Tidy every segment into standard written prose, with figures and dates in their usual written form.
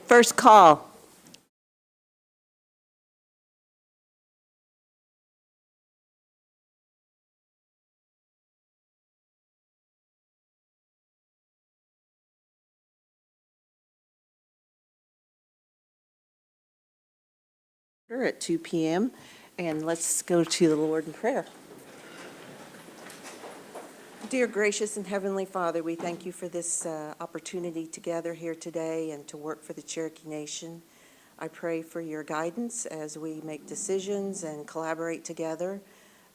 First call. At 2 p.m. and let's go to the Lord in prayer. Dear gracious and heavenly Father, we thank you for this opportunity to gather here today and to work for the Cherokee Nation. I pray for your guidance as we make decisions and collaborate together.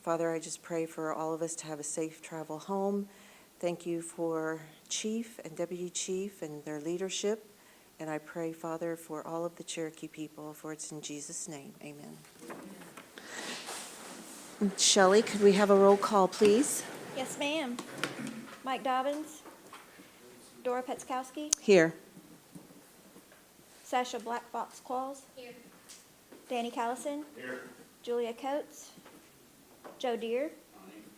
Father, I just pray for all of us to have a safe travel home. Thank you for Chief and Deputy Chief and their leadership. And I pray, Father, for all of the Cherokee people, for it's in Jesus' name. Amen. Shelley, could we have a roll call, please? Yes, ma'am. Mike Dobbins. Dora Petzkowski. Here. Sasha Black Box Claus. Here. Danny Callison. Here. Julia Coates. Joe Deere.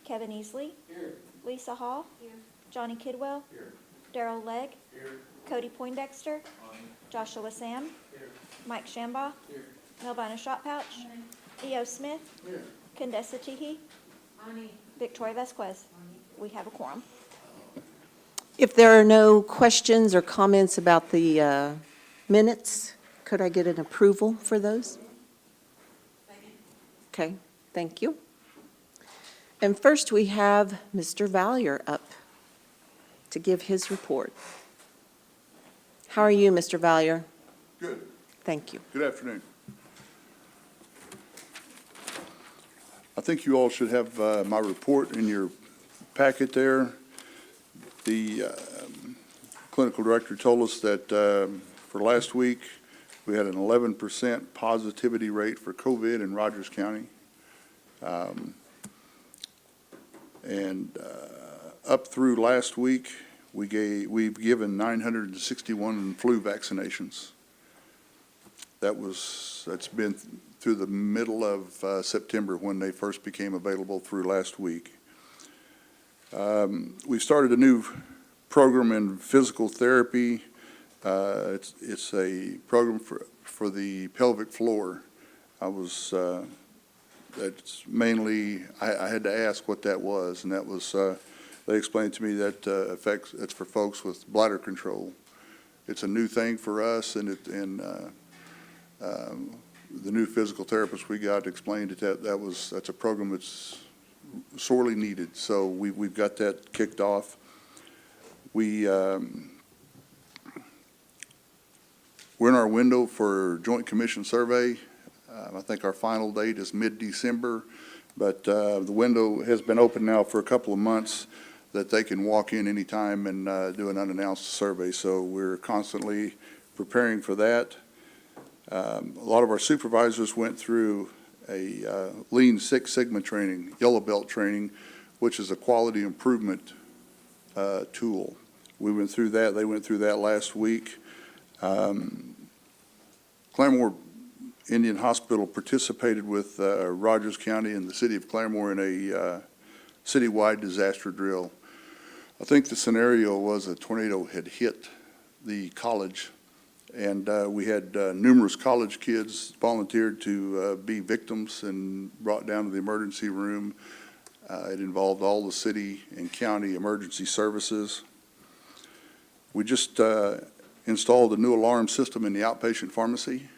Kevin Easley. Here. Lisa Hall. Here. Johnny Kidwell. Here. Daryl Legg. Here. Cody Poindexter. Joshua Sam. Here. Mike Shambaugh. Here. Melvina Shotpouch. E.O. Smith. Here. Condessa Teehee. Victoria Vasquez. We have a quorum. If there are no questions or comments about the minutes, could I get an approval for those? Okay, thank you. And first we have Mr. Valier up to give his report. How are you, Mr. Valier? Good. Thank you. Good afternoon. I think you all should have my report in your packet there. The clinical director told us that for last week, we had an 11% positivity rate for COVID in Rogers County. Up through last week, we've given 961 flu vaccinations. That's been through the middle of September when they first became available through last week. We started a new program in physical therapy. It's a program for the pelvic floor. That's mainly, I had to ask what that was, and that was, they explained to me that it's for folks with bladder control. It's a new thing for us, and the new physical therapist we got explained that's a program that's sorely needed. So we've got that kicked off. We're in our window for Joint Commission survey. I think our final date is mid-December, but the window has been open now for a couple of months that they can walk in anytime and do an unannounced survey. So we're constantly preparing for that. A lot of our supervisors went through a Lean Six Sigma training, Yellow Belt training, which is a quality improvement tool. We went through that. They went through that last week. Claremore Indian Hospital participated with Rogers County and the city of Claremore in a citywide disaster drill. I think the scenario was a tornado had hit the college, and we had numerous college kids volunteered to be victims and brought down to the emergency room. It involved all the city and county emergency services. We just installed a new alarm system in the outpatient pharmacy.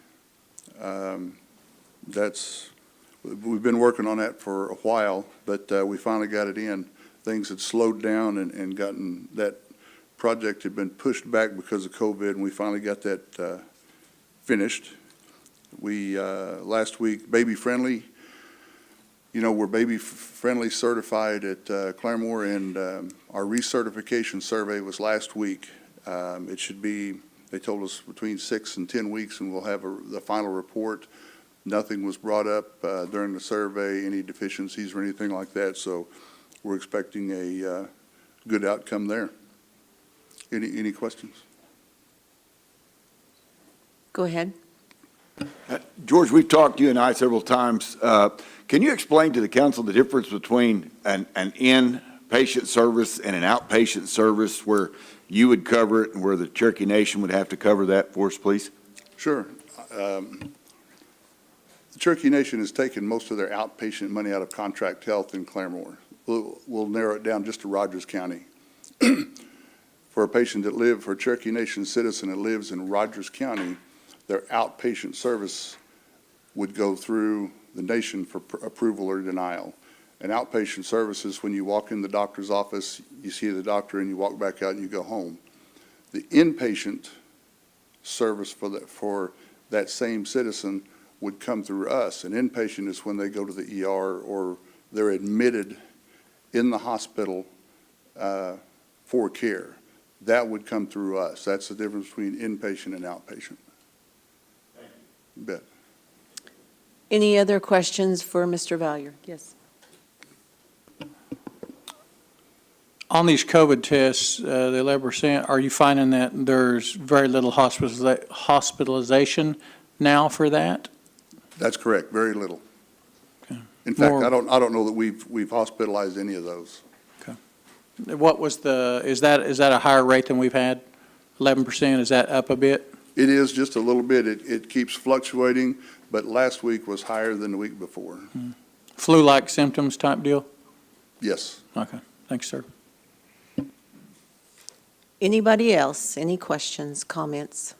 We've been working on that for a while, but we finally got it in. Things had slowed down and gotten, that project had been pushed back because of COVID, and we finally got that finished. We, last week, Baby Friendly, we're Baby Friendly certified at Claremore, and our recertification survey was last week. It should be, they told us, between 6 and 10 weeks, and we'll have the final report. Nothing was brought up during the survey, any deficiencies or anything like that, so we're expecting a good outcome there. Any questions? Go ahead. George, we've talked, you and I, several times. Can you explain to the council the difference between an inpatient service and an outpatient service where you would cover it and where the Cherokee Nation would have to cover that for us, please? Sure. The Cherokee Nation has taken most of their outpatient money out of contract health in Claremore. We'll narrow it down just to Rogers County. For a Cherokee Nation citizen that lives in Rogers County, their outpatient service would go through the nation for approval or denial. And outpatient services, when you walk in the doctor's office, you see the doctor and you walk back out and you go home. The inpatient service for that same citizen would come through us. An inpatient is when they go to the ER or they're admitted in the hospital for care. That would come through us. That's the difference between inpatient and outpatient. You bet. Any other questions for Mr. Valier? Yes. On these COVID tests, the 11%, are you finding that there's very little hospitalization now for that? That's correct, very little. Okay. In fact, More- I don't know that we've hospitalized any of those. What was is that a higher rate than we've had? 11%, is that up a bit? It is just a little bit. It keeps fluctuating, but last week was higher than the week before. Flu-like symptoms type deal? Yes. Okay, thanks, sir. Anybody else? Any questions, comments?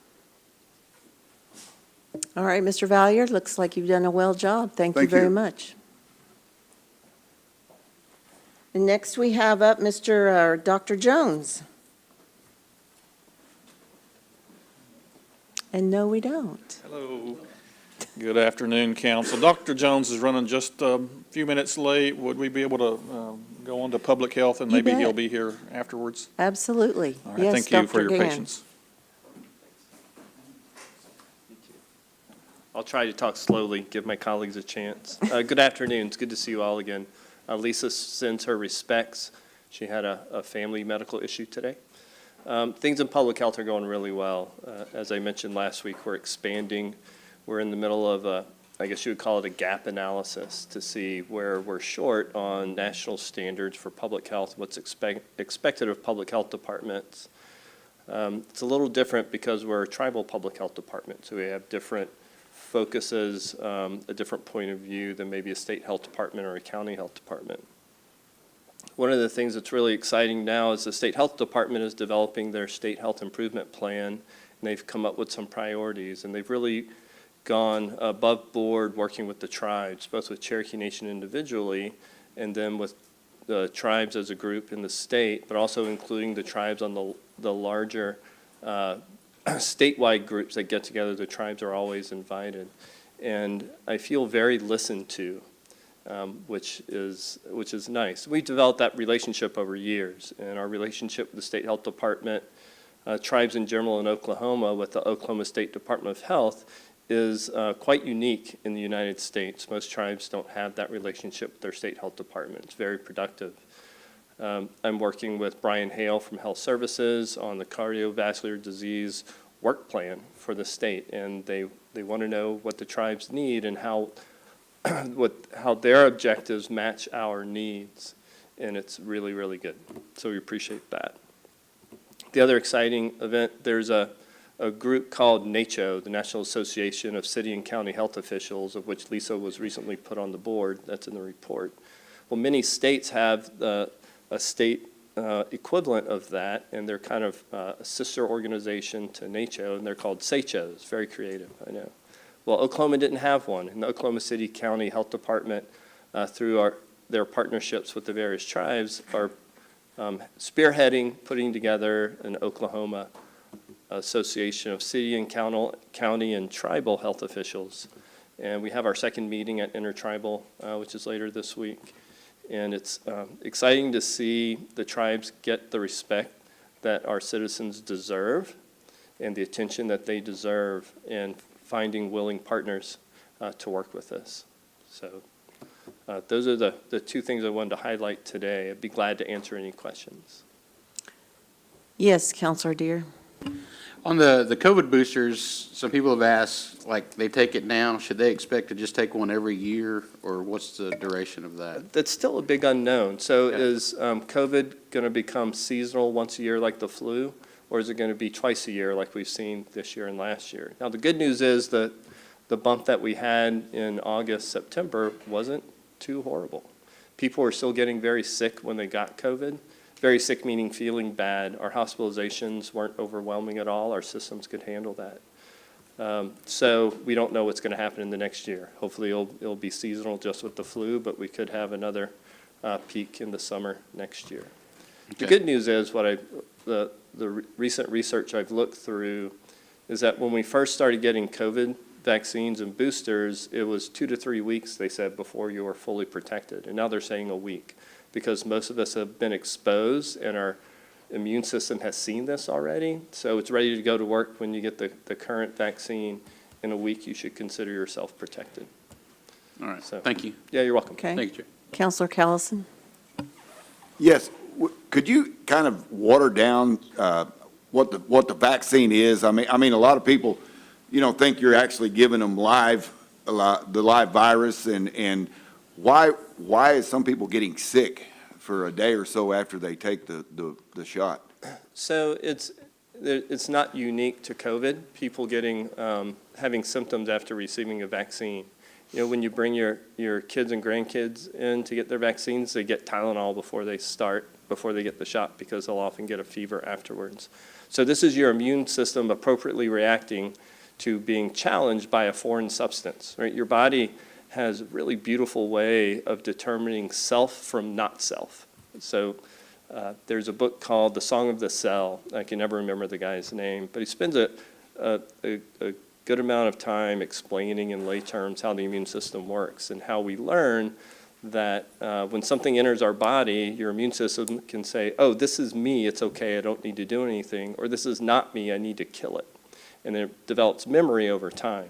All right, Mr. Valier, looks like you've done a well job. Thank you Thank very you. much. And next we have up Dr. Jones. And no, we don't. Hello. Good afternoon, council. Dr. Jones is running just a few minutes late. Would we be able to go on to public health and You maybe bet. he'll be here afterwards? Absolutely. All right, Yes, thank you for Dr. your Gann. patience. I'll try to talk slowly, give my colleagues a chance. Good afternoon. It's good to see you all again. Lisa sends her respects. She had a family medical issue today. Things in public health are going really well. As I mentioned last week, we're expanding. We're in the middle of I guess you would call it a gap analysis to see where we're short on national standards for public health, what's expected of public health departments. It's a little different because we're a tribal public health department, so we have different focuses, a different point of view than maybe a state health department or a county health department. One of the things that's really exciting now is the state health department is developing their state health improvement plan, and they've come up with some priorities, and they've really gone above board working with the tribes, both with Cherokee Nation individually and then with the tribes as a group in the state, but also including the tribes on the larger statewide groups that get together. The tribes are always invited. And I feel very listened to, which is nice. We developed that relationship over years, and our relationship with the State Health Department, tribes in general in Oklahoma with the Oklahoma State Department of Health is quite unique in the United States. Most tribes don't have that relationship with their state health department. It's very productive. I'm working with Brian Hale from Health Services on the cardiovascular disease work plan for the state, and they want to know what the tribes need and how their objectives match our needs, and it's really, really good. So we appreciate that. The other exciting event, there's a group called NACHO, the National Association of City and County Health Officials, of which Lisa was recently put on the board. That's in the report. Well, many states have a state equivalent of that, and they're kind of a sister organization to NACHO, and they're called SACHOs. Very creative, I know. Well, Oklahoma didn't have one, and the Oklahoma City County Health Department, through their partnerships with the various tribes, are spearheading, putting together an Oklahoma Association of City and County and Tribal Health Officials. And we have our second meeting at Intertribal, which is later this week. And it's exciting to see the tribes get the respect that our citizens deserve and the attention that they deserve, and finding willing partners to work with us. So those are the two things I wanted to highlight today. I'd be glad to answer any questions. Yes, Counselor Deere. On the COVID boosters, some people have asked, like, they take it now, should they expect to just take one every year, or what's the duration of that? That's still a big unknown. So Okay. is COVID going to become seasonal once a year like the flu, or is it going to be twice a year like we've seen this year and last year? Now, the good news is that the bump that we had in August, September wasn't too horrible. People were still getting very sick when they got COVID. Very sick meaning feeling bad. Our hospitalizations weren't overwhelming at all. Our systems could handle that. So we don't know what's going to happen in the next year. Hopefully it'll be seasonal just with the flu, but we could have another peak in the summer next year. The good news is the recent research I've looked through is that when we first started getting COVID vaccines and boosters, it was 2 to 3 weeks, they said, before you were fully protected. And now they're saying a week, because most of us have been exposed and our immune system has seen this already. So it's ready to go to work when you get the current vaccine. In a week, you should consider yourself protected. All right, So- thank you. Yeah, you're welcome. Okay. Thank you, Chair. Counselor Callison? Yes, could you kind of water down what the vaccine is? I mean, a lot of people, think you're actually giving them the live virus, and why is some people getting sick for a day or so after they take the shot? So it's not unique to COVID, people having symptoms after receiving a vaccine. When you bring your kids and grandkids in to get their vaccines, they get Tylenol before they get the shot, because they'll often get a fever afterwards. So this is your immune system appropriately reacting to being challenged by a foreign substance, right? Your body has a really beautiful way of determining self from not self. So there's a book called The Song of the Cell. I can never remember the guy's name, but he spends a good amount of time explaining in lay terms how the immune system works and how we learn that when something enters our body, your immune system can say, oh, this is me, it's okay, I don't need to do anything, or this is not me, I need to kill it. And then it develops memory over time.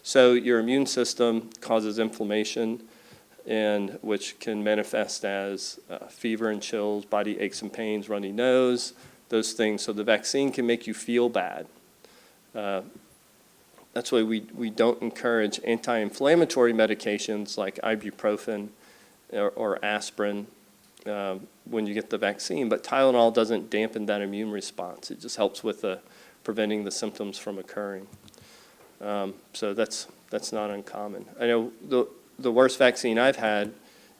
So your immune system causes inflammation, and which can manifest as fever and chills, body aches and pains, runny nose, those things. So the vaccine can make you feel bad. That's why we don't encourage anti-inflammatory medications like ibuprofen or aspirin when you get the vaccine. But Tylenol doesn't dampen that immune response. It just helps with preventing the symptoms from occurring. So that's not uncommon. I know the worst vaccine I've had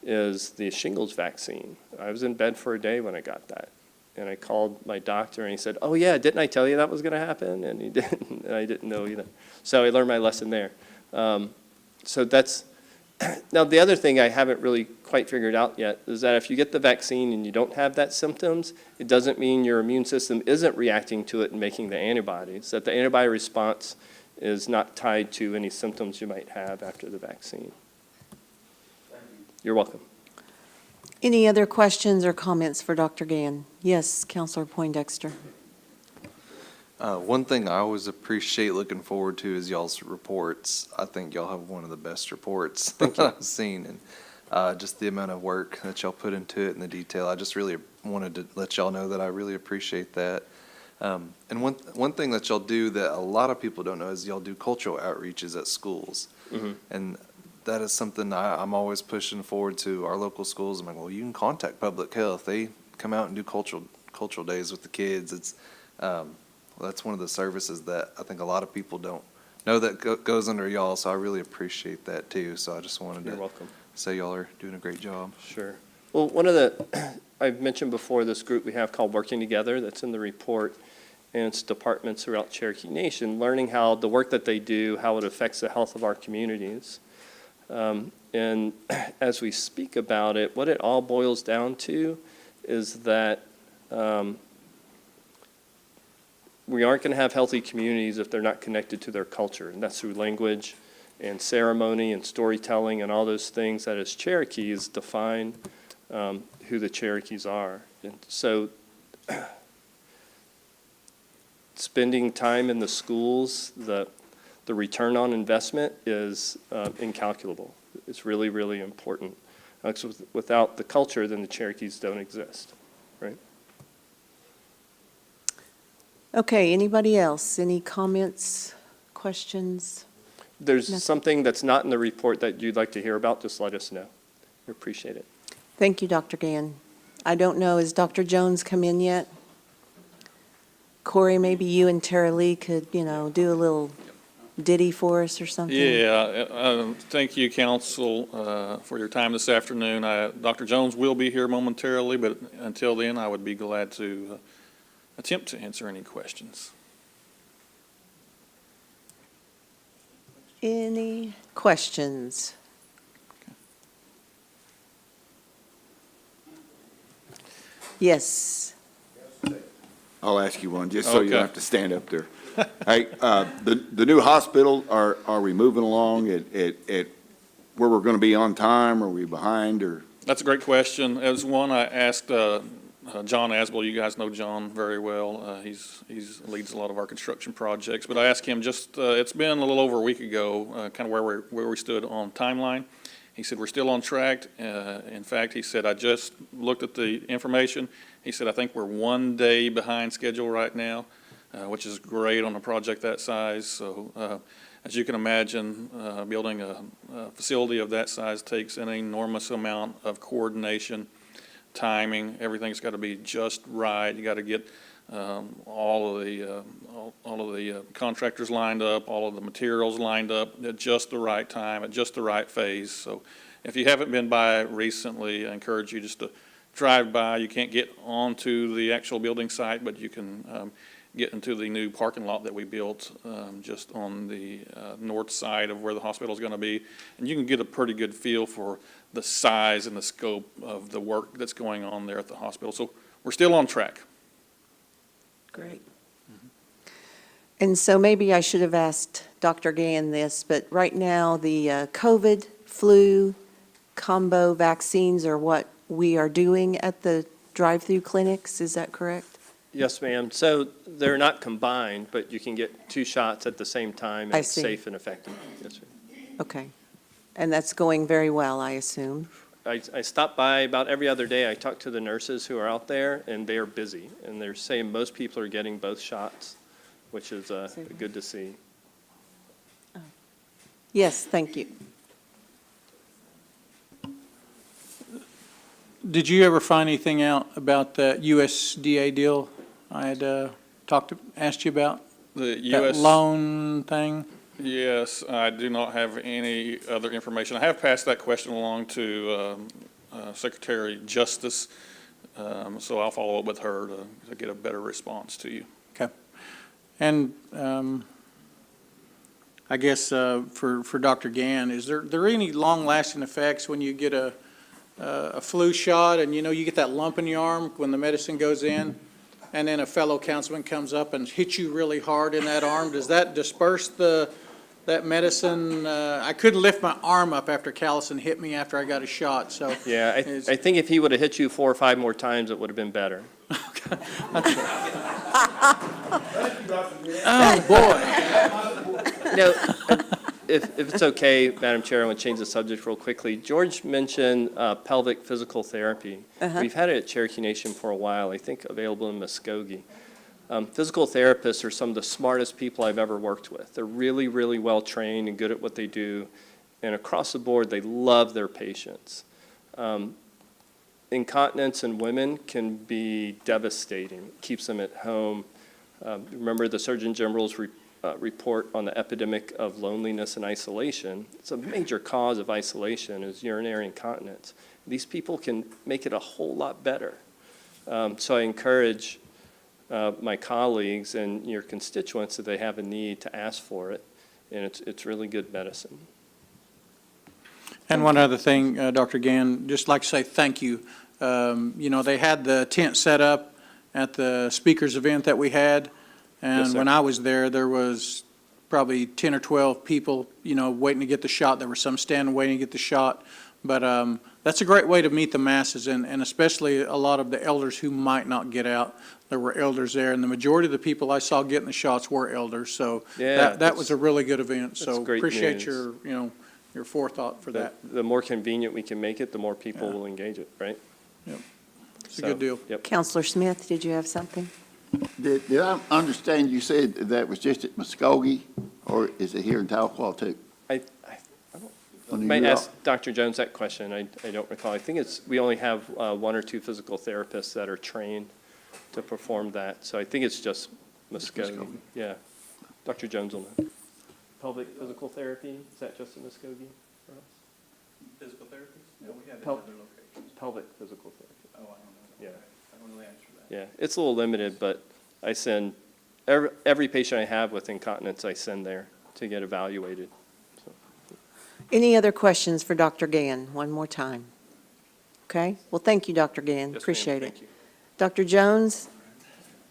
is the shingles vaccine. I was in bed for a day when I got that. And I called my doctor and he said, oh yeah, didn't I tell you that was going to happen? And he didn't, and I didn't know either. So I learned my lesson there. So that's, now the other thing I haven't really quite figured out yet is that if you get the vaccine and you don't have that symptoms, it doesn't mean your immune system isn't reacting to it and making the antibodies, that the antibody response is not tied to any symptoms you might have after the vaccine. You're welcome. Any other questions or comments for Dr. Gann? Yes, Counselor Poindexter. One thing I always appreciate looking forward to is y'all's reports. I think y'all have one of the best reports that I've seen, and just the amount of work that y'all put into it and the detail. I just really wanted to let y'all know that I really appreciate that. And one thing that y'all do that a lot of people don't know is y'all do cultural outreaches at schools. Mm-hmm. And that is something I'm always pushing forward to our local schools. I'm like, well, you can contact public health. They come out and do cultural days with the kids. It's that's one of the services that I think a lot of people don't know that goes under y'all. So I really appreciate that too. So I just wanted You're to welcome. say y'all are doing a great job. Sure. Well, one of the, I've mentioned before this group we have called Working Together, that's in the report, and it's departments throughout Cherokee Nation, learning how the work that they do, how it affects the health of our communities. And as we speak about it, what it all boils down to is that we aren't going to have healthy communities if they're not connected to their culture, and that's through language and ceremony and storytelling and all those things that as Cherokees define who the Cherokees are. And so spending time in the schools, the return on investment is incalculable. It's really, really important. Without the culture, then the Cherokees don't exist, right? Okay, anybody else? Any comments, questions? There's Nothing. something that's not in the report that you'd like to hear about, just let us know. We appreciate it. Thank you, Dr. Gann. I don't know, has Dr. Jones come in yet? Corey, maybe you and Tara Lee could, do a little ditty for us or something? Yeah, thank you, council, for your time this afternoon. Dr. Jones will be here momentarily, but until then, I would be glad to attempt to answer any questions. Any questions? Yes. I'll ask you one, just so you don't Okay. have to stand up there. Hey, the new hospital, are we moving along at where we're going to be on time? Are we behind, or? That's a great question. As one, I asked John Asbell. You guys know John very well. He's leads a lot of our construction projects. But I asked him just, it's been a little over a week ago, kind of where we stood on timeline. He said, we're still on track. In fact, he said, I just looked at the information. He said, I think we're 1 day behind schedule right now, which is great on a project that size. So as you can imagine, building a facility of that size takes an enormous amount of coordination, timing. Everything's got to be just right. You got to get all of the contractors lined up, all of the materials lined up at just the right time, at just the right phase. So if you haven't been by recently, I encourage you just to drive by. You can't get onto the actual building site, but you can get into the new parking lot that we built just on the north side of where the hospital is going to be. And you can get a pretty good feel for the size and the scope of the work that's going on there at the hospital. So we're still on track. Great. And so maybe I should have asked Dr. Gann this, but right now, the COVID, flu combo vaccines are what we are doing at the drive-through clinics, is that correct? Yes, ma'am. So they're not combined, but you can get 2 shots at the same time, and I it's see. safe and effective. Yes, sir. Okay. And that's going very well, I assume? I stop by about every other day. I talk to the nurses who are out there, and they are busy. And they're saying most people are getting both shots, which is good to see. Yes, thank you. Did you ever find anything out about that USDA deal I had asked you about? The That U.S. loan thing? Yes, I do not have any other information. I have passed that question along to Secretary Justice, so I'll follow up with her to get a better response to you. Okay. And I guess for Dr. Gann, is there any long-lasting effects when you get a flu shot and, you get that lump in your arm when the medicine goes in, and then a fellow councilman comes up and hits you really hard in that arm? Does that disperse that medicine? I couldn't lift my arm up after Callison hit me after I got a shot, so. Yeah, I think if he would have hit you 4 or 5 more times, it would have been better. Oh, boy. If it's okay, Madam Chair, I want to change the subject real quickly. George mentioned pelvic physical therapy. We've had it at Cherokee Nation for a while, I think available in Muskogee. Physical therapists are some of the smartest people I've ever worked with. They're really, really well trained and good at what they do. And across the board, they love their patients. Incontinence in women can be devastating. It keeps them at home. Remember the Surgeon General's report on the epidemic of loneliness and isolation. It's a major cause of isolation is urinary incontinence. These people can make it a whole lot better. So I encourage my colleagues and your constituents, if they have a need, to ask for it, and it's really good medicine. And one other thing, Dr. Gann, just like to say thank you. They had the tent set up at the speakers event that we had, and Yes, sir. when I was there was probably 10 or 12 people, waiting to get the shot. There were some standing waiting to get the shot. But that's a great way to meet the masses, and especially a lot of the elders who might not get out. There were elders there, and the majority of the people I saw getting the shots were elders. So Yeah, that was a really good event. that's So great appreciate news. your forethought for that. The more convenient we can make it, the more people Yeah. will engage it, right? It's a good deal. Yep. Counselor Smith, did you have something? Did I understand you said that was just at Muskogee, or is it here in Tahlequah too? I might ask Dr. Jones that question. I don't recall. I think we only have 1 or 2 physical therapists that are trained to perform that. So I think it's just Muskogee, yeah. Dr. Jones will know. Pelvic physical therapy, is that just in Muskogee for us? Physical therapies? No, we have Pel- Pelvic physical therapy, Oh, I don't know. yeah. I don't really answer that. Yeah, it's a little limited, but I send, every patient I have with incontinence, I send there to get evaluated. So, Any other questions for Dr. Gann? One more time. Okay? Well, thank you, Dr. Gann. yes, ma'am, Appreciate it. thank you. Dr. Jones,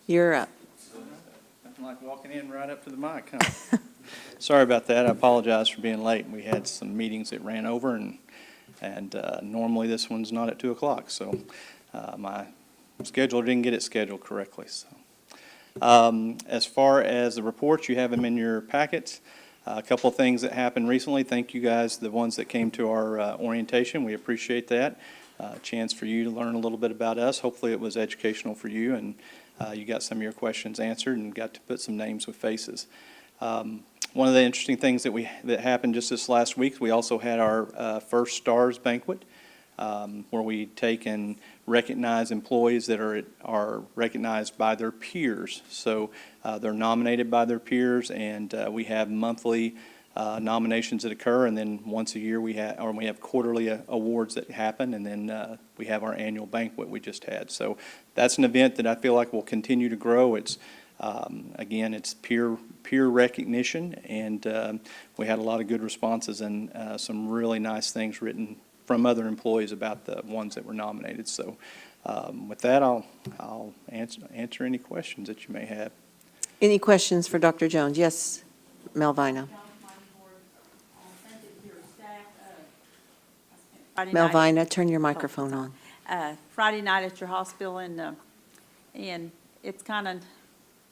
you're up. Nothing like walking in right up to the mic, huh? Sorry about that. I apologize for being late. We had some meetings that ran over, and normally this one's not at 2 o'clock, so my scheduler didn't get it scheduled correctly. So, as far as the reports, you have them in your packets. A couple of things that happened recently. Thank you guys, the ones that came to our orientation. We appreciate that. Chance for you to learn a little bit about us. Hopefully it was educational for you, and you got some of your questions answered and got to put some names with faces. One of the interesting things that happened just this last week, we also had our first Stars banquet, where we take and recognize employees that are recognized by their peers. So they're nominated by their peers, and we have monthly nominations that occur, and then once a year we have quarterly awards that happen, and then we have our annual banquet we just had. So that's an event that I feel like will continue to grow. It's again, it's peer recognition, and we had a lot of good responses and some really nice things written from other employees about the ones that were nominated. So with that, I'll answer any questions that you may have. Any questions for Dr. Jones? Yes, Melvina. Friday night- Melvina, turn your microphone on. Friday night at your hospital, and it's kind of,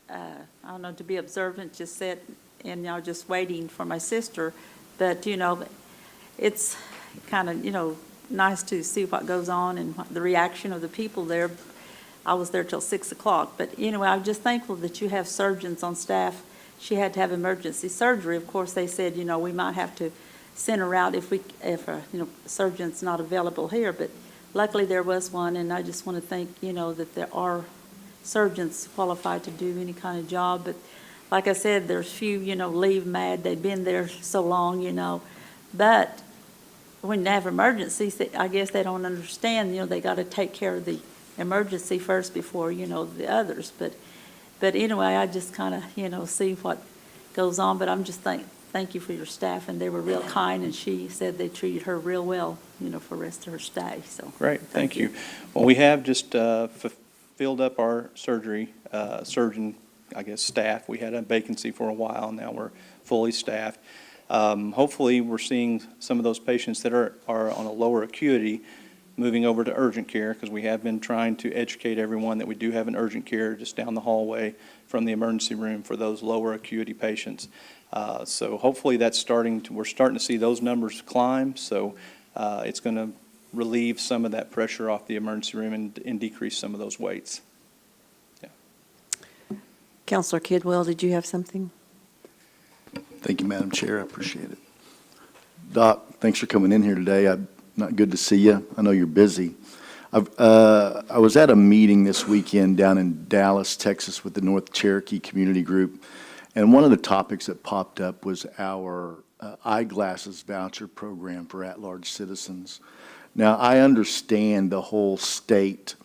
I don't know, to be observant, just sit and, just waiting for my sister. But, it's kind of, nice to see what goes on and the reaction of the people there. I was there till 6 o'clock. But anyway, I'm just thankful that you have surgeons on staff. She had to have emergency surgery. Of course, they said, we might have to send her out if a surgeon's not available here. But luckily there was one, and I just want to thank, that there are surgeons qualified to do any kind of job. But like I said, there's few, leave mad. They've been there so long, But when they have emergencies, I guess they don't understand, they got to take care of the emergency first before, the others. But anyway, I just kind of, see what goes on. But I'm just thank you for your staff, and they were real kind, and she said they treated her real well, for the rest of her stay. So Great, thank you. Well, we have just filled up our surgeon, staff. We had a vacancy for a while. Now we're fully staffed. Hopefully, we're seeing some of those patients that are on a lower acuity moving over to urgent care, because we have been trying to educate everyone that we do have an urgent care just down the hallway from the emergency room for those lower acuity patients. So hopefully we're starting to see those numbers climb. So it's going to relieve some of that pressure off the emergency room and decrease some of those waits. Yeah. Counselor Kidwell, did you have something? Thank you, Madam Chair. I appreciate it. Doc, thanks for coming in here today. Not good to see you. I know you're busy. I was at a meeting this weekend down in Dallas, Texas, with the North Cherokee Community Group, and one of the topics that popped up was our eyeglasses voucher program for at-large citizens. Now, I understand the whole state,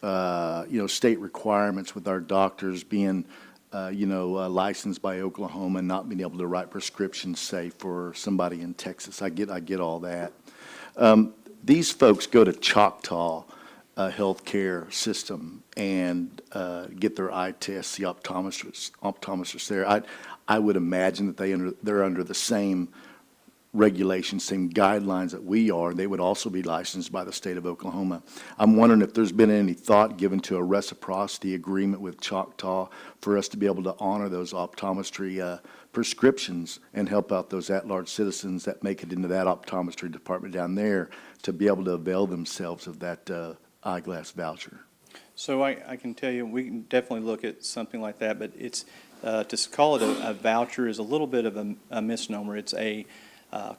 state requirements with our doctors being licensed by Oklahoma and not being able to write prescriptions, say, for somebody in Texas. I get all that. These folks go to Choctaw healthcare system and get their eye tests, the optometrists there. I would imagine that they're under the same regulations, same guidelines that we are. They would also be licensed by the state of Oklahoma. I'm wondering if there's been any thought given to a reciprocity agreement with Choctaw for us to be able to honor those optometry prescriptions and help out those at-large citizens that make it into that optometry department down there to be able to avail themselves of that eyeglass voucher. So I can tell you, we can definitely look at something like that, but it's, to call it a voucher is a little bit of a misnomer. It's a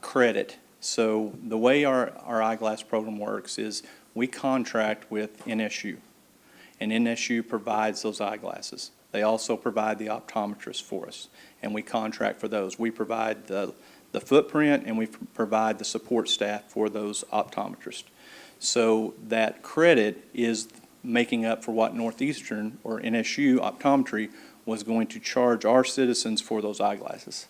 credit. So the way our eyeglass program works is we contract with NSU, and NSU provides those eyeglasses. They also provide the optometrist for us, and we contract for those. We provide the footprint, and we provide the support staff for those optometrists. So that credit is making up for what Northeastern or NSU Optometry was going to charge our citizens for those eyeglasses.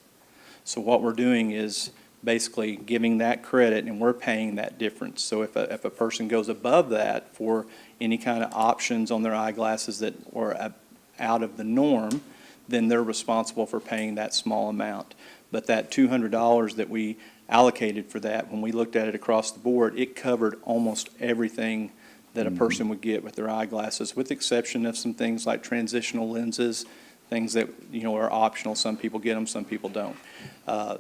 So what we're doing is basically giving that credit, and we're paying that difference. So if a person goes above that for any kind of options on their eyeglasses that are out of the norm, then they're responsible for paying that small amount. But that $200 that we allocated for that, when we looked at it across the board, it covered almost everything that a person would get with their eyeglasses, with the exception of some things like transitional lenses, things that, are optional. Some people get them, some people don't.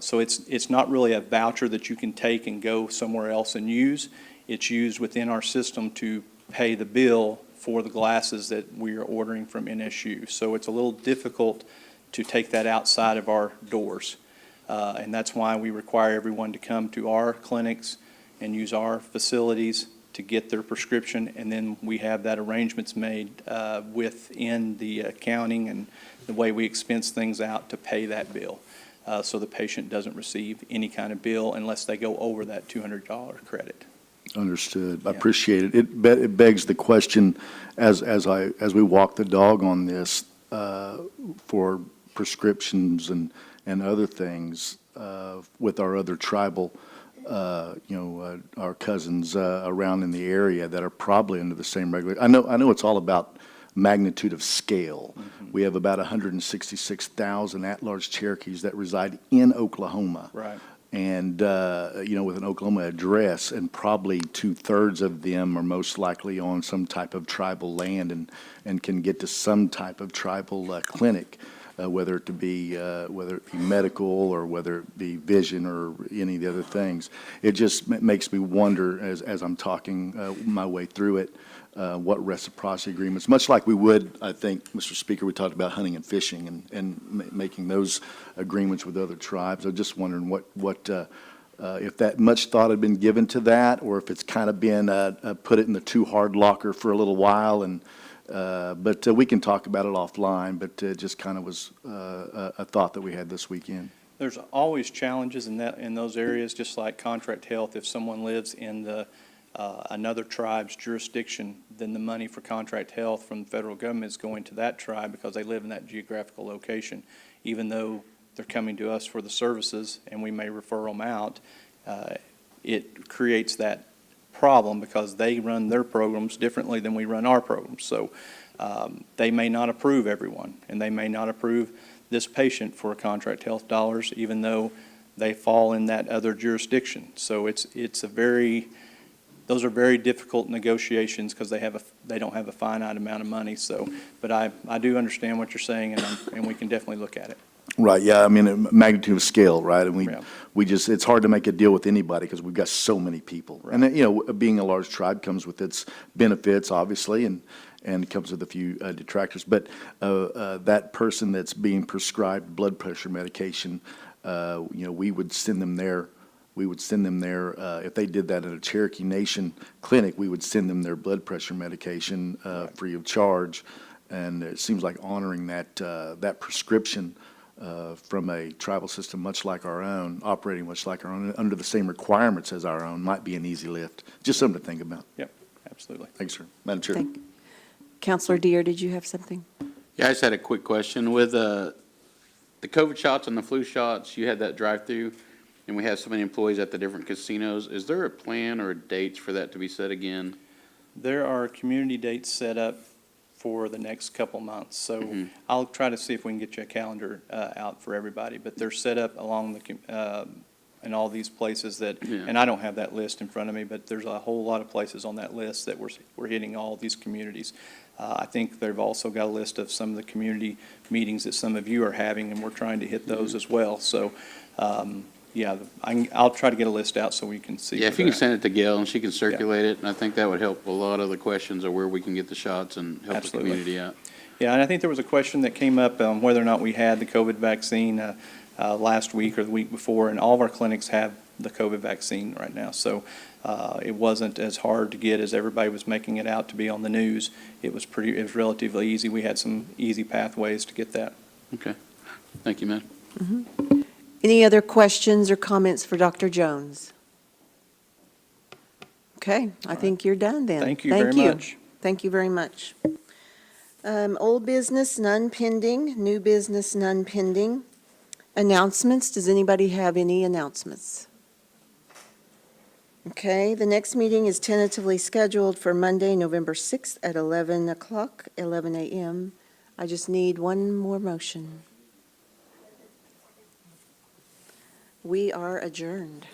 So it's not really a voucher that you can take and go somewhere else and use. It's used within our system to pay the bill for the glasses that we are ordering from NSU. So it's a little difficult to take that outside of our doors. And that's why we require everyone to come to our clinics and use our facilities to get their prescription, and then we have that arrangements made within the accounting and the way we expense things out to pay that bill. So the patient doesn't receive any kind of bill unless they go over that $200 credit. Understood. I Yeah. appreciate it. It begs the question, as we walk the dog on this, for prescriptions and other things, with our other tribal, our cousins around in the area that are probably under the same regulation. I know it's all about magnitude of scale. Mm-hmm. We have about 166,000 at-large Cherokees that reside in Oklahoma. Right. And, with an Oklahoma address, and probably 2/3 of them are most likely on some type of tribal land and can get to some type of tribal clinic, whether it be medical or whether it be vision or any of the other things. It just makes me wonder, as I'm talking my way through it, what reciprocity agreements, much like we would, I think, Mr. Speaker, we talked about hunting and fishing and making those agreements with other tribes. I'm just wondering what if that much thought had been given to that, or if it's kind of been put it in the too hard locker for a little while. But we can talk about it offline, but it just kind of was a thought that we had this weekend. There's always challenges in those areas, just like contract health. If someone lives in another tribe's jurisdiction, then the money for contract health from the federal government is going to that tribe because they live in that geographical location. Even though they're coming to us for the services and we may refer them out, it creates that problem because they run their programs differently than we run our programs. So they may not approve everyone, and they may not approve this patient for contract health dollars, even though they fall in that other jurisdiction. So those are very difficult negotiations because they don't have a finite amount of money. So, but I do understand what you're saying, and we can definitely look at it. Right, yeah, I mean, magnitude of scale, right? And Yeah. we just, it's hard to make a deal with anybody because we've got so many people. Right. And, being a large tribe comes with its benefits, obviously, and it comes with a few detractors. But that person that's being prescribed blood pressure medication, we would send them there. If they did that at a Cherokee Nation clinic, we would send them their blood pressure medication free of charge. And it seems like honoring that prescription from a tribal system much like our own, operating much like our own, under the same requirements as our own, might be an easy lift. Just something to think about. Yep, absolutely. Thanks, sir. Madam Chair. Counselor Deere, did you have something? Yeah, I just had a quick question. With the COVID shots and the flu shots, you had that drive-through, and we have so many employees at the different casinos. Is there a plan or dates for that to be set again? There are community dates set up for the next couple months. So I'll try to see if we can get you a calendar out for everybody. But they're set up along in all these places that, Yeah. and I don't have that list in front of me, but there's a whole lot of places on that list that we're hitting all these communities. I think they've also got a list of some of the community meetings that some of you are having, and we're trying to hit those as well. So, yeah, I'll try to get a list out so we can see. Yeah, where if you they're can at. send it to Gail and she can circulate it, and I think that would help a lot of the questions of where we can get the shots and help the Absolutely. community out. Yeah, and I think there was a question that came up on whether or not we had the COVID vaccine last week or the week before, and all of our clinics have the COVID vaccine right now. So it wasn't as hard to get as everybody was making it out to be on the news. It was relatively easy. We had some easy pathways to get that. Okay. Thank you, Matt. Any other questions or comments for Dr. Jones? Okay, I think you're done then. Thank you very much. Thank you very much. Old business, none pending. New business, none pending. Announcements, does anybody have any announcements? Okay, the next meeting is tentatively scheduled for Monday, November 6th at 11 o'clock, 11 a.m. I just need one more motion. We are adjourned.